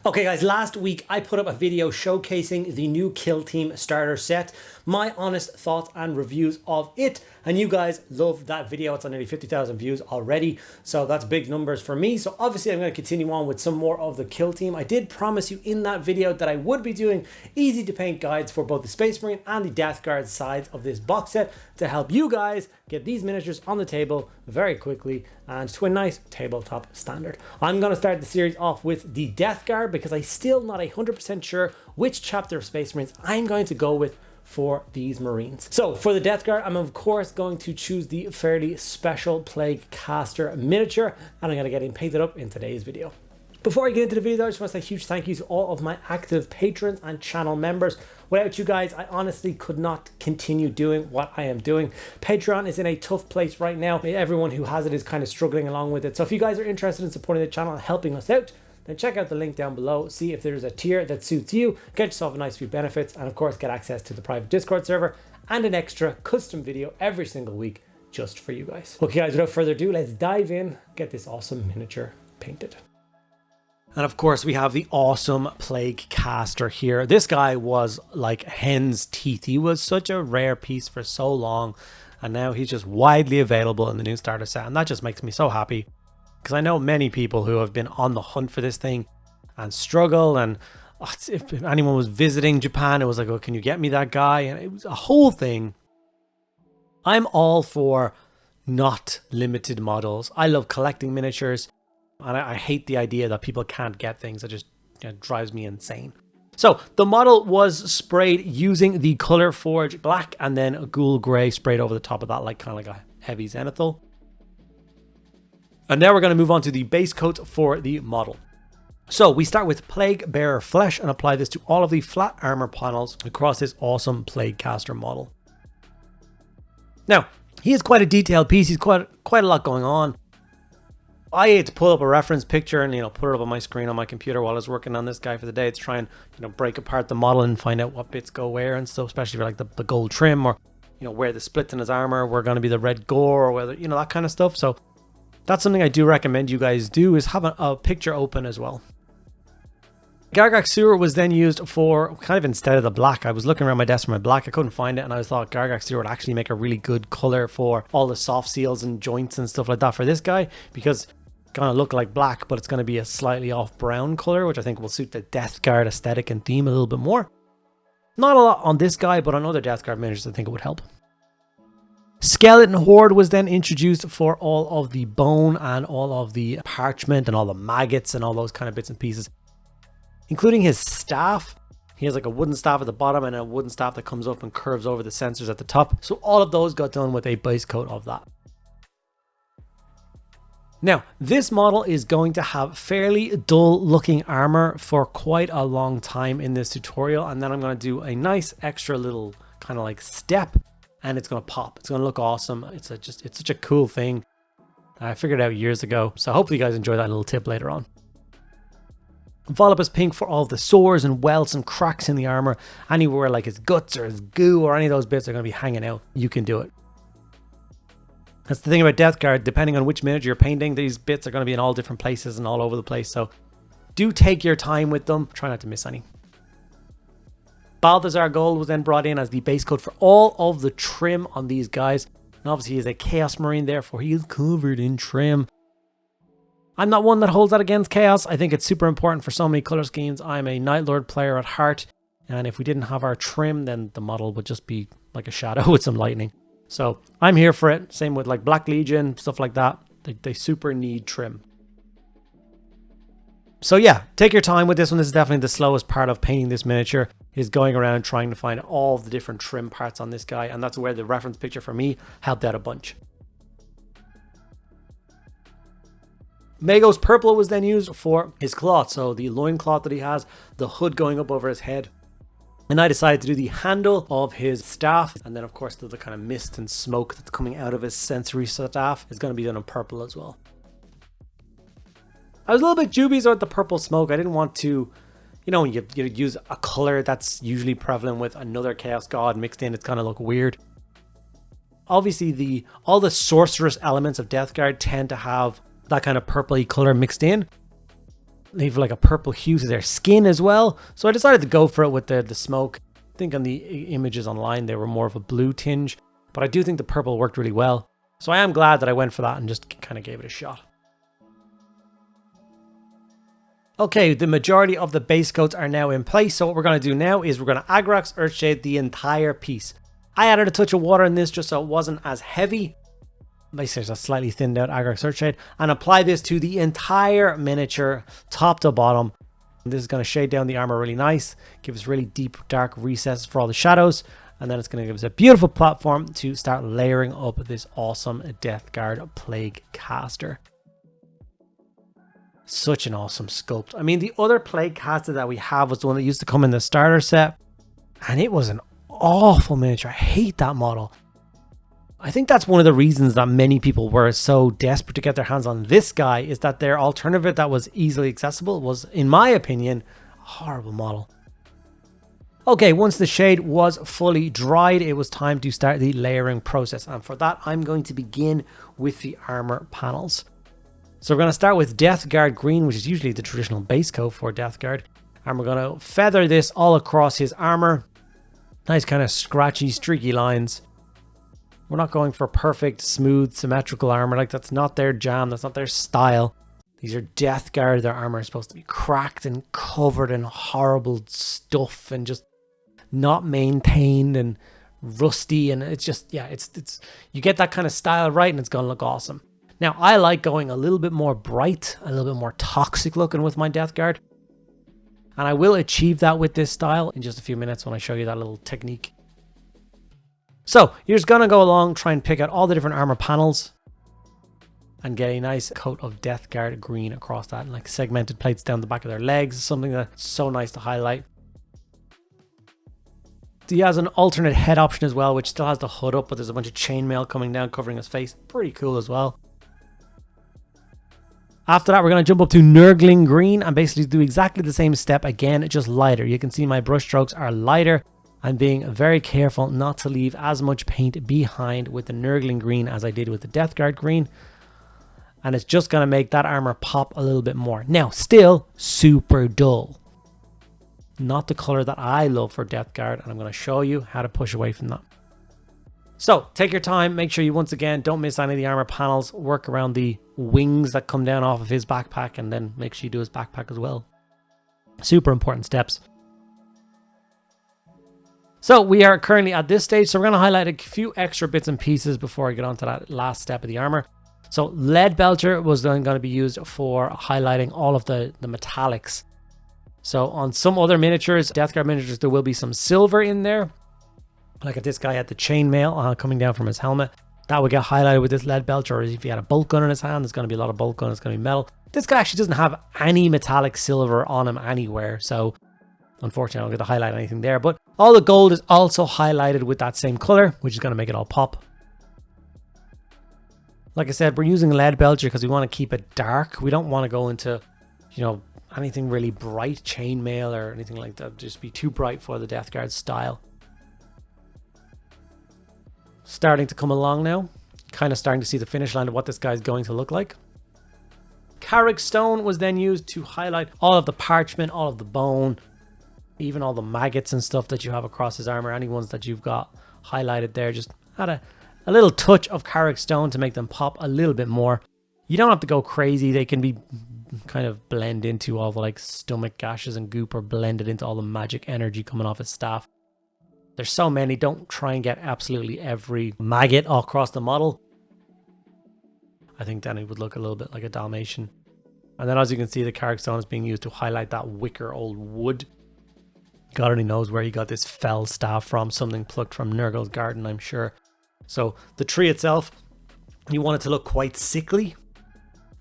Okay guys, last week I put up a video showcasing the new Kill Team starter set, my honest thoughts and reviews of it, and you guys loved that video. It's on nearly 50,000 views already, so that's big numbers for me. So obviously I'm going to continue on with some more of the Kill Team. I did promise you in that video that I would be doing easy to paint guides for both the Space Marine and the Death Guard sides of this box set to help you guys get these miniatures on the table very quickly and to a nice tabletop standard. I'm going to start the series off with the Death Guard because I'm still not 100% sure which chapter of Space Marines I'm going to go with for these Marines. So for the Death Guard, I'm of course going to choose the fairly special Plaguecaster miniature, and I'm going to get him painted up in today's video. Before I get into the video, I just want to say a huge thank you to all of my active patrons and channel members. Without you guys, I honestly could not continue doing what I am doing. Patreon is in a tough place right now. Everyone who has it is kind of struggling along with it. So if you guys are interested in supporting the channel and helping us out, then check out the link down below, see if there's a tier that suits you, get yourself a nice few benefits, and of course get access to the private Discord server and an extra custom video every single week just for you guys. Okay guys, without further ado, let's dive in, get this awesome miniature painted. And of course we have the awesome Plaguecaster here. This guy was like hen's teeth. He was such a rare piece for so long, and now he's just widely available in the new starter set, and that just makes me so happy. Because I know many people who have been on the hunt for this thing and struggle, and if anyone was visiting Japan, it was like, oh, can you get me that guy? And it was a whole thing. I'm all for not limited models. I love collecting miniatures, and I hate the idea that people can't get things. It just drives me insane. So the model was sprayed using the Color Forge Black and then a Ghoul Grey sprayed over the top of that, like kind of like a heavy zenithal. And now we're going to move on to the base coat for the model. So we start with Plague Bearer Flesh and apply this to all of the flat armor panels across this awesome Plaguecaster model. Now, he is quite a detailed piece. He's quite a lot going on. I had to pull up a reference picture and put it up on my screen on my computer while I was working on this guy for the day to try and break apart the model and find out what bits go where and stuff, especially for like the gold trim or where the splits in his armor were going to be the red gore or whether that kind of stuff. So that's something I do recommend you guys do, is have a picture open as well. Gargak Sewer was then used for kind of instead of the black. I was looking around my desk for my black, I couldn't find it, and I thought Gargak Sewer would actually make a really good color for all the soft seals and joints and stuff like that for this guy, because it's going to look like black, but it's going to be a slightly off brown color, which I think will suit the Death Guard aesthetic and theme a little bit more. Not a lot on this guy, but on other Death Guard miniatures I think it would help. Skeleton Horde was then introduced for all of the bone and all of the parchment and all the maggots and all those kind of bits and pieces, including his staff. He has like a wooden staff at the bottom and a wooden staff that comes up and curves over the sensors at the top. So all of those got done with a base coat of that. Now, this model is going to have fairly dull looking armor for quite a long time in this tutorial, and then I'm going to do a nice extra little kind of like step, and it's going to pop. It's going to look awesome. It's such a cool thing. I figured it out years ago, so hopefully you guys enjoy that little tip later on. Volupus Pink for all of the sores and welts and cracks in the armor. Anywhere like his guts or his goo or any of those bits are going to be hanging out, you can do it. That's the thing about Death Guard. Depending on which miniature you're painting, these bits are going to be in all different places and all over the place, so do take your time with them. Try not to miss any. Balthazar Gold was then brought in as the base coat for all of the trim on these guys. And obviously he is a Chaos Marine, therefore he is covered in trim. I'm not one that holds that against Chaos. I think it's super important for so many color schemes. I'm a Night Lord player at heart, and if we didn't have our trim, then the model would just be like a shadow with some lightning. So I'm here for it. Same with like Black Legion, stuff like that. They super need trim. So yeah, take your time with this one. This is definitely the slowest part of painting this miniature, is going around trying to find all the different trim parts on this guy, and that's where the reference picture for me helped out a bunch. Magos Purple was then used for his cloth, so the loincloth that he has, the hood going up over his head. And I decided to do the handle of his staff, and then of course the kind of mist and smoke that's coming out of his sensory staff is going to be done in purple as well. I was a little bit dubious about the purple smoke. I didn't want to, when you use a color that's usually prevalent with another Chaos God mixed in, it's going to look weird. Obviously all the sorceress elements of Death Guard tend to have that kind of purpley color mixed in. leave like a purple hue to their skin as well. So I decided to go for it with the smoke. I think on the images online, they were more of a blue tinge, but I do think the purple worked really well. So I am glad that I went for that and just kind of gave it a shot. Okay, the majority of the base coats are now in place. So what we're going to do now is we're going to Agrax Earthshade the entire piece. I added a touch of water in this just so it wasn't as heavy. Basically, just slightly thinned out Agrax Earthshade, and apply this to the entire miniature, top to bottom. And this is going to shade down the armor really nice, give us really deep, dark recesses for all the shadows, and then it's going to give us a beautiful platform to start layering up this awesome Death Guard Plaguecaster. Such an awesome sculpt. I mean, the other Plaguecaster that we have was the one that used to come in the starter set, and it was an awful miniature. I hate that model. I think that's one of the reasons that many people were so desperate to get their hands on this guy, is that their alternative that was easily accessible was, in my opinion, a horrible model. Okay, once the shade was fully dried, it was time to start the layering process, and for that I'm going to begin with the armor panels. So we're going to start with Death Guard Green, which is usually the traditional base coat for Death Guard, and we're going to feather this all across his armor. Nice kind of scratchy, streaky lines. We're not going for perfect, smooth, symmetrical armor. Like, that's not their jam, that's not their style. These are Death Guard. Their armor is supposed to be cracked and covered in horrible stuff and just not maintained and rusty, and it's just, yeah, it's you get that kind of style right and it's gonna look awesome. Now, I like going a little bit more bright, a little bit more toxic looking with my Death Guard, and I will achieve that with this style in just a few minutes when I show you that little technique. So you're just gonna go along, try and pick out all the different armor panels and get a nice coat of Death Guard green across that, and like segmented plates down the back of their legs, something that's so nice to highlight. He has an alternate head option as well, which still has the hood up, but there's a bunch of chainmail coming down covering his face. Pretty cool as well. After that, we're going to jump up to Nurgling Green and basically do exactly the same step again, just lighter. You can see my brush strokes are lighter. I'm being very careful not to leave as much paint behind with the Nurgling Green as I did with the Death Guard Green. And it's just going to make that armor pop a little bit more. Now, still super dull. Not the color that I love for Death Guard, and I'm going to show you how to push away from that. So, take your time, make sure you once again don't miss any of the armor panels, work around the wings that come down off of his backpack, and then make sure you do his backpack as well. Super important steps. So, we are currently at this stage, so we're going to highlight a few extra bits and pieces before I get on to that last step of the armor. So, Lead Belcher was then going to be used for highlighting all of the metallics. So on some other miniatures, Death Guard miniatures, there will be some silver in there. Like if this guy had the chainmail coming down from his helmet, that would get highlighted with this Lead Belcher. Or if he had a bolt gun in his hand, there's going to be a lot of bolt gun, it's going to be metal. This guy actually doesn't have any metallic silver on him anywhere, so unfortunately I don't get to highlight anything there. But all the gold is also highlighted with that same color, which is going to make it all pop. Like I said, we're using Lead Belcher because we want to keep it dark. We don't want to go into, you know, anything really bright, chainmail or anything like that. Just be too bright for the Death Guard style. Starting to come along now. Kind of starting to see the finish line of what this guy's going to look like. Carrick Stone was then used to highlight all of the parchment, all of the bone, even all the maggots and stuff that you have across his armor. Any ones that you've got highlighted there. Just add a little touch of Carrick Stone to make them pop a little bit more. You don't have to go crazy. They can be kind of blend into all the like stomach gashes and goop, or blended into all the magic energy coming off his staff. There's so many, don't try and get absolutely every maggot all across the model. I think then it would look a little bit like a Dalmatian. And then as you can see, the Carrick Stone is being used to highlight that wicker old wood. God only knows where he got this fell staff from, something plucked from Nurgle's garden, I'm sure. So the tree itself, you want it to look quite sickly.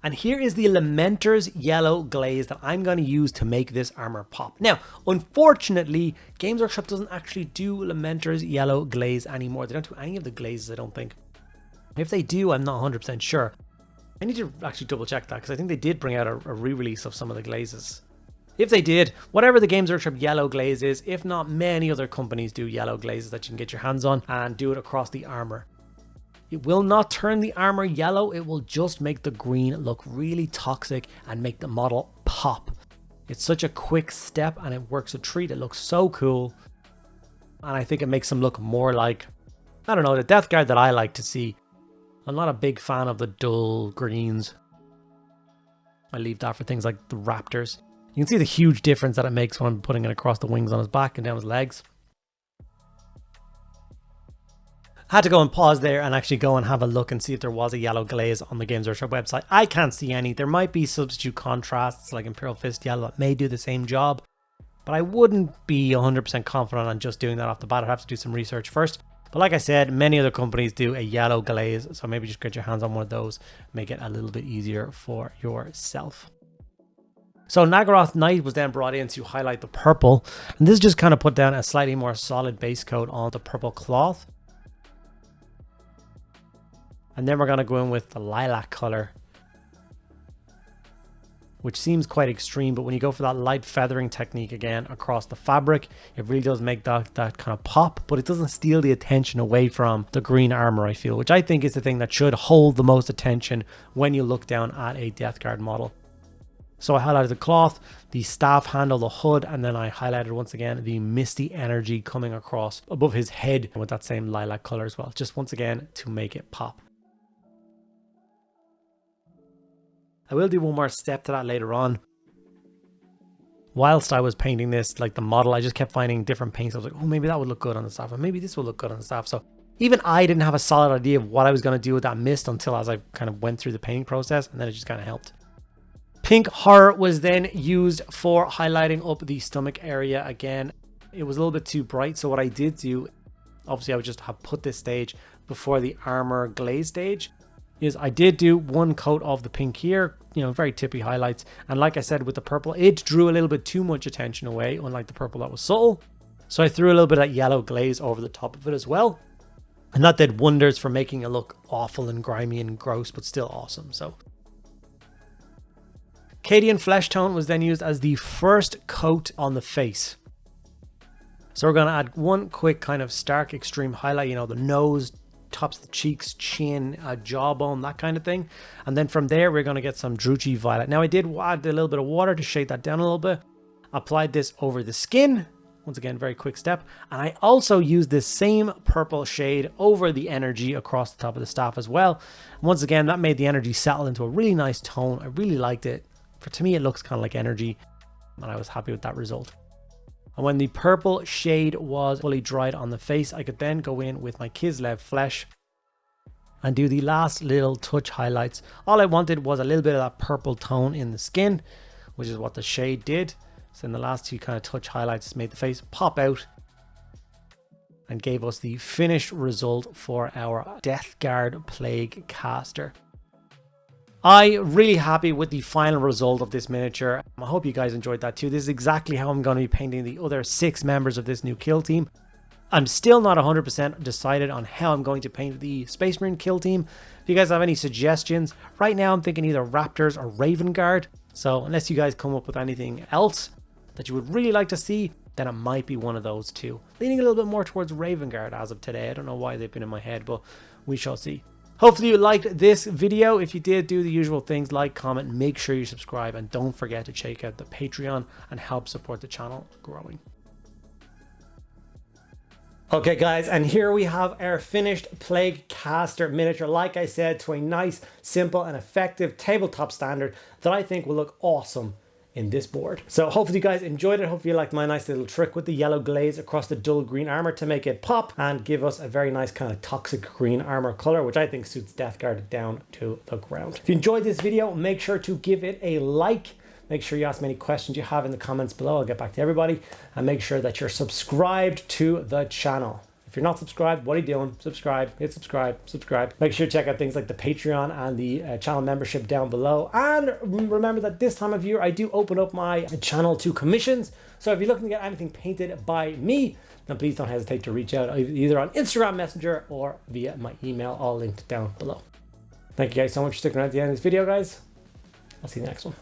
And here is the Lamenter's yellow glaze that I'm going to use to make this armor pop. Now, unfortunately, Games Workshop doesn't actually do Lamenter's yellow glaze anymore. They don't do any of the glazes, I don't think. If they do, I'm not 100% sure. I need to actually double check that, because I think they did bring out a re-release of some of the glazes. If they did, whatever the Games Workshop yellow glaze is, if not, many other companies do yellow glazes that you can get your hands on and do it across the armor. It will not turn the armor yellow, it will just make the green look really toxic and make the model pop. It's such a quick step and it works a treat. It looks so cool. And I think it makes them look more like, I don't know, the Death Guard that I like to see. I'm not a big fan of the dull greens. I leave that for things like the Raptors. You can see the huge difference that it makes when I'm putting it across the wings on his back and down his legs. Had to go and pause there and actually go and have a look and see if there was a yellow glaze on the Games Workshop website. I can't see any. There might be substitute contrasts like Imperial Fist Yellow that may do the same job, but I wouldn't be 100% confident on just doing that off the bat. I'd have to do some research first. But like I said, many other companies do a yellow glaze, so maybe just get your hands on one of those, make it a little bit easier for yourself. So Nagaroth Knight was then brought in to highlight the purple, and this just kind of put down a slightly more solid base coat on the purple cloth. And then we're going to go in with the lilac color, which seems quite extreme, but when you go for that light feathering technique again across the fabric, it really does make that kind of pop, but it doesn't steal the attention away from the green armor, I feel, which I think is the thing that should hold the most attention when you look down at a Death Guard model. So I highlighted the cloth, the staff handle, the hood, and then I highlighted once again the misty energy coming across above his head with that same lilac color as well, just once again to make it pop. I will do one more step to that later on. Whilst I was painting this, like the model, I just kept finding different paints. I was like, oh, maybe that would look good on the staff, and maybe this will look good on the staff. So even I didn't have a solid idea of what I was going to do with that mist until as I kind of went through the painting process, and then it just kind of helped. Pink Horror was then used for highlighting up the stomach area again. It was a little bit too bright, so what I did do, obviously I would just have put this stage before the armor glaze stage, is I did do one coat of the pink here, you know, very tippy highlights. And like I said, with the purple, it drew a little bit too much attention away, unlike the purple that was subtle. So I threw a little bit of that yellow glaze over the top of it as well. And that did wonders for making it look awful and grimy and gross, but still awesome. So Cadian Flesh Tone was then used as the first coat on the face. So we're going to add one quick kind of stark extreme highlight, you know, the nose, tops of the cheeks, chin, jawbone, that kind of thing. And then from there, we're going to get some Druchii Violet. Now I did add a little bit of water to shade that down a little bit. Applied this over the skin. Once again, very quick step. And I also used this same purple shade over the energy across the top of the staff as well. And once again, that made the energy settle into a really nice tone. I really liked it. To me, it looks kind of like energy, and I was happy with that result. And when the purple shade was fully dried on the face, I could then go in with my Kislev Flesh and do the last little touch highlights. All I wanted was a little bit of that purple tone in the skin, which is what the shade did. So in the last two kind of touch highlights made the face pop out and gave us the finished result for our Death Guard Plaguecaster. I'm really happy with the final result of this miniature. I hope you guys enjoyed that too. This is exactly how I'm going to be painting the other 6 members of this new kill team. I'm still not 100% decided on how I'm going to paint the Space Marine kill team. If you guys have any suggestions, right now I'm thinking either Raptors or Raven Guard. So unless you guys come up with anything else that you would really like to see, then it might be one of those two. Leaning a little bit more towards Raven Guard as of today. I don't know why they've been in my head, but we shall see. Hopefully you liked this video. If you did, do the usual things, like, comment, make sure you subscribe, and don't forget to check out the Patreon and help support the channel growing. Okay guys, and here we have our finished Plaguecaster miniature. Like I said, to a nice, simple and effective tabletop standard that I think will look awesome in this board. So hopefully you guys enjoyed it. Hopefully you liked my nice little trick with the yellow glaze across the dull green armor to make it pop and give us a very nice kind of toxic green armor color, which I think suits Death Guard down to the ground. If you enjoyed this video, make sure to give it a like. Make sure you ask me any questions you have in the comments below. I'll get back to everybody. And make sure that you're subscribed to the channel. If you're not subscribed, what are you doing? Subscribe, hit subscribe, subscribe. Make sure to check out things like the Patreon and the channel membership down below. And remember that this time of year, I do open up my channel to commissions. So if you're looking to get anything painted by me, then please don't hesitate to reach out either on Instagram Messenger or via my email, all linked down below. Thank you guys so much for sticking around at the end of this video, guys. I'll see you in the next one.